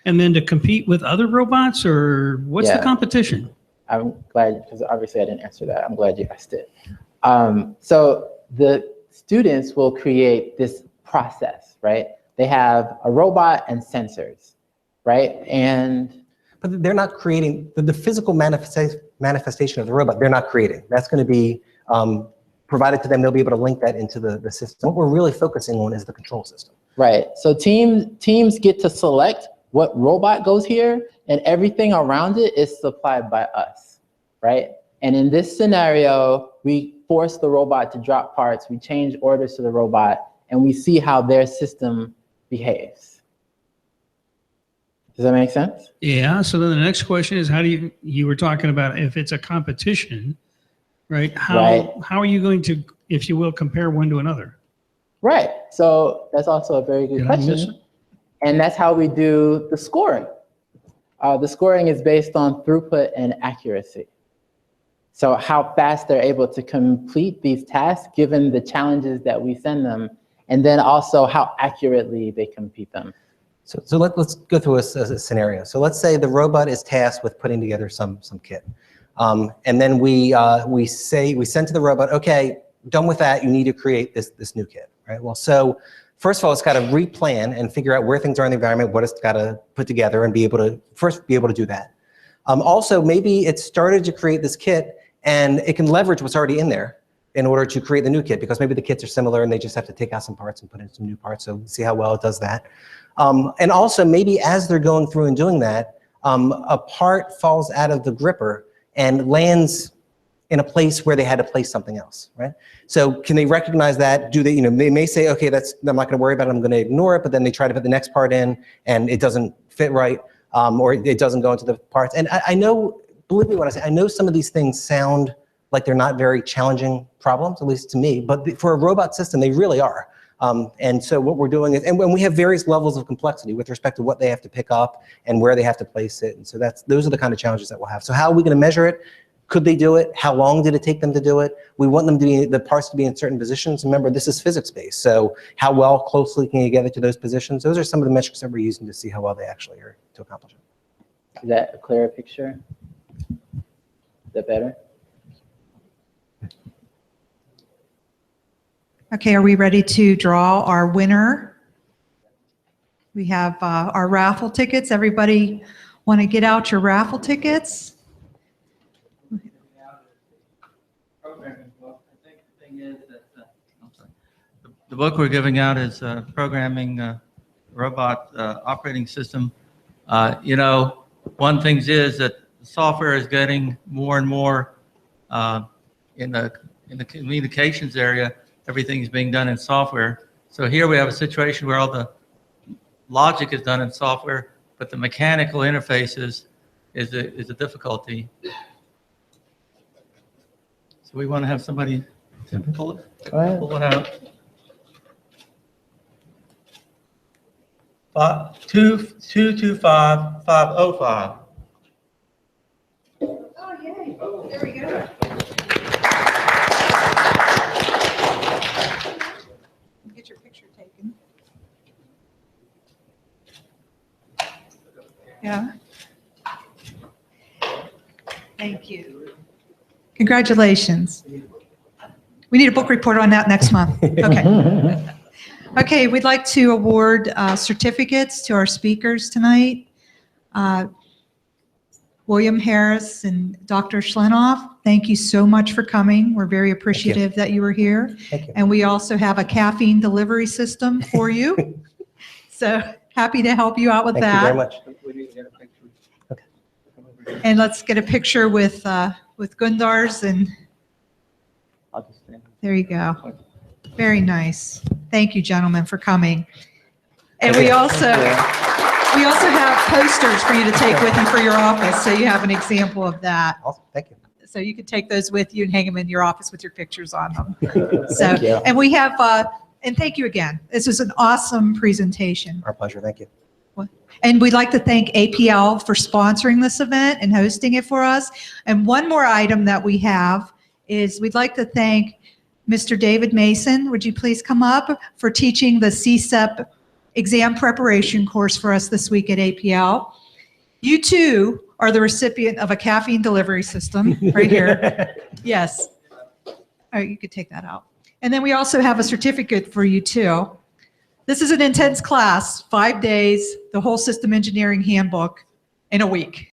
and then to compete with other robots, or what's the competition? I'm glad, because obviously I didn't answer that. I'm glad you asked it. So the students will create this process, right? They have a robot and sensors, right? But they're not creating the physical manifestation of the robot. They're not creating. That's going to be provided to them. They'll be able to link that into the system. What we're really focusing on is the control system. Right. So teams get to select what robot goes here, and everything around it is supplied by us, right? And in this scenario, we force the robot to drop parts, we change orders to the robot, and we see how their system behaves. Does that make sense? Yeah, so then the next question is, how do you were talking about if it's a competition, right? How are you going to, if you will, compare one to another? Right, so that's also a very good question. And that's how we do the scoring. The scoring is based on throughput and accuracy. So how fast they're able to complete these tasks given the challenges that we send them, and then also how accurately they complete them. So let's go through a scenario. So let's say the robot is tasked with putting together some kit. And then we send to the robot, okay, done with that, you need to create this new kit, right? Well, so first of all, it's got to replan and figure out where things are in the environment, what it's got to put together, and be able to do that. Also, maybe it started to create this kit, and it can leverage what's already in there in order to create the new kit, because maybe the kits are similar and they just have to take out some parts and put in some new parts. So see how well it does that. And also, maybe as they're going through and doing that, a part falls out of the gripper and lands in a place where they had to place something else, right? So can they recognize that? Do they, they may say, okay, I'm not going to worry about it, I'm going to ignore it, but then they try to put the next part in and it doesn't fit right, or it doesn't go into the parts. And I know, believe me when I say, I know some of these things sound like they're not very challenging problems, at least to me, but for a robot system, they really are. And so what we're doing is, and when we have various levels of complexity with respect to what they have to pick up and where they have to place it. And so those are the kind of challenges that we'll have. So how are we going to measure it? Could they do it? How long did it take them to do it? We want them to be, the parts to be in certain positions. Remember, this is physics-based. So how well closely can you get it to those positions? Those are some of the metrics that we're using to see how well they actually are to accomplish it. Is that a clearer picture? Is that better? Okay, are we ready to draw our winner? We have our raffle tickets. Everybody want to get out your raffle tickets? The book we're giving out is Programming robot operating system. One thing is that the software is getting more and more in the communications area. Everything is being done in software. So here we have a situation where all the logic is done in software, but the mechanical interfaces is a difficulty. So we want to have somebody pull it out. 225505. Oh, yay. There we go. Get your picture taken. Yeah. Thank you. Congratulations. We need a book report on that next month. Okay. Okay, we'd like to award certificates to our speakers tonight. William Harris and Dr. Schlenoff, thank you so much for coming. We're very appreciative that you were here. Thank you. And we also have a caffeine delivery system for you. So happy to help you out with Thank that. you very much. Okay. And let's get a picture with Gundars, and I'll just stand. there you go. Very nice. Thank you, gentlemen, for coming. And we also have posters for you to take with you for your office, so you have an example of that. Awesome. Thank you. So you can take those with you and hang them in your office with your pictures on them. So, Thank you. and we have, and thank you again. This was an awesome presentation. Our pleasure. Thank you. And we'd like to thank APL for sponsoring this event and hosting it for us. And one more item that we have is we'd like to thank Mr. David Mason. Would you please come up for teaching the CSEP exam preparation course for us this week at APL. You too are the recipient of a caffeine delivery system right here. Yes. All right, you could take that out. And then we also have a certificate for you too. This is an intense class, 5 days, the whole system engineering handbook in a week.